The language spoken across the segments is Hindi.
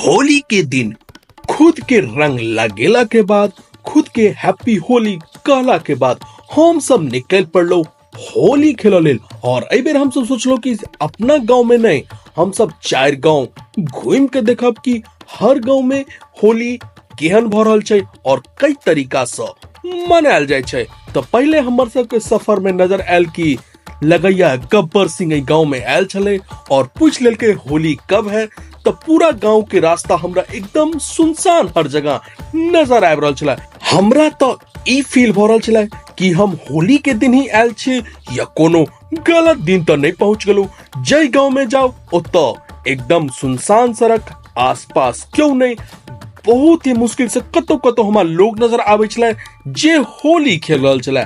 होली के दिन खुद के रंग लगेला के बाद, खुद के हैप्पी होली कहला के बाद हम सब निकल पड़लो होली खेलो लेल। और ए बेर हम सब सोचलो कि अपना गांव में नहीं, हम सब 4 गांव घूम के देखब कि हर गांव में होली केहन भ रहल छै और कई तरीका से मनायल जाय छै। तो पहले हमर सब के सफर में नजर आयल कि लगैया गब्बर सिंह गांव में आयल छले और पूछ लेल के होली कब है। तो पूरा गांव के रास्ता हमरा एकदम सुनसान हर जगह नजर आब रहल छले। हमरा तो ई फील भ रहल छले कि हम होली के दिन ही आयल छी या कोनो गलत दिन तो नहीं पहुंच गेलू। जय गांव में जाओ ओतो एकदम सुनसान सड़क, आसपास क्यों नहीं, बहुत ही मुश्किल से कतो कतो हमार लोग नजर आवे छले जे होली खेल रहल छले।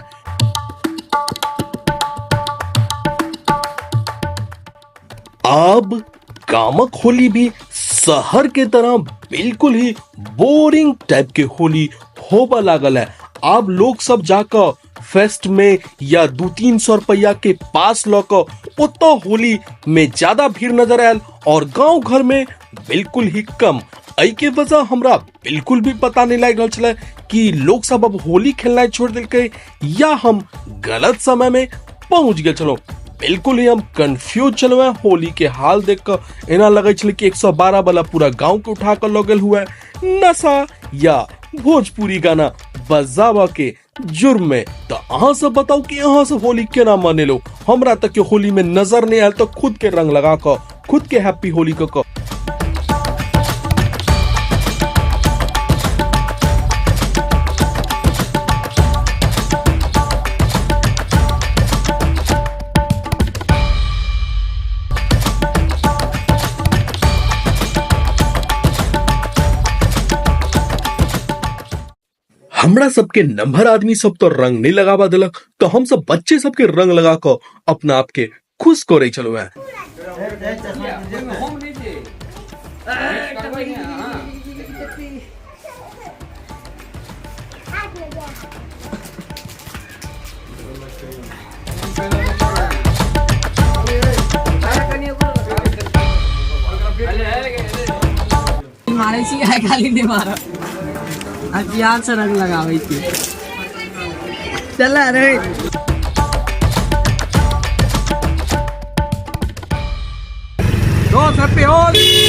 अब गामक होली भी शहर के तरह बिल्कुल ही बोरिंग टाइप के होली होबा लागल है। अब लोग सब जाकर फेस्ट में या 200-300 रुपया के पास लौकर उतो होली में ज्यादा भीड़ नजर आयल और गांव घर में बिल्कुल ही कम। आई के वजह हमरा बिल्कुल भी पता नहीं लग रहा छले कि लोग सब अब होली खेलना छोड़ दिलके या हम गलत समय में पहुंच गए। चलो बिल्कुल ही हम कंफ्यूज चलो है। होली के हाल देखकर एना लगे छले कि 112 वाला पूरा गांव के उठा कर लगल हुआ है नशा या भोजपुरी गाना बजावा के जुर्म में। तो अहाँ सब बताओ कि अहाँ सब होली केना माने लो। हमरा तक के होली में नजर नहीं आयल तो खुद के रंग लगा कर खुद के हैप्पी होली को हमरा सबके नंबर आदमी सब तो रंग नहीं लगावा दिलक, तो हम सब बच्चे सबके रंग लगा कर अपना आप के खुश करे चलो है। मारे छी आइ खाली नहीं मारा अब याद से रंग लगावे छी। चल रे दोस्त हैप्पी होली।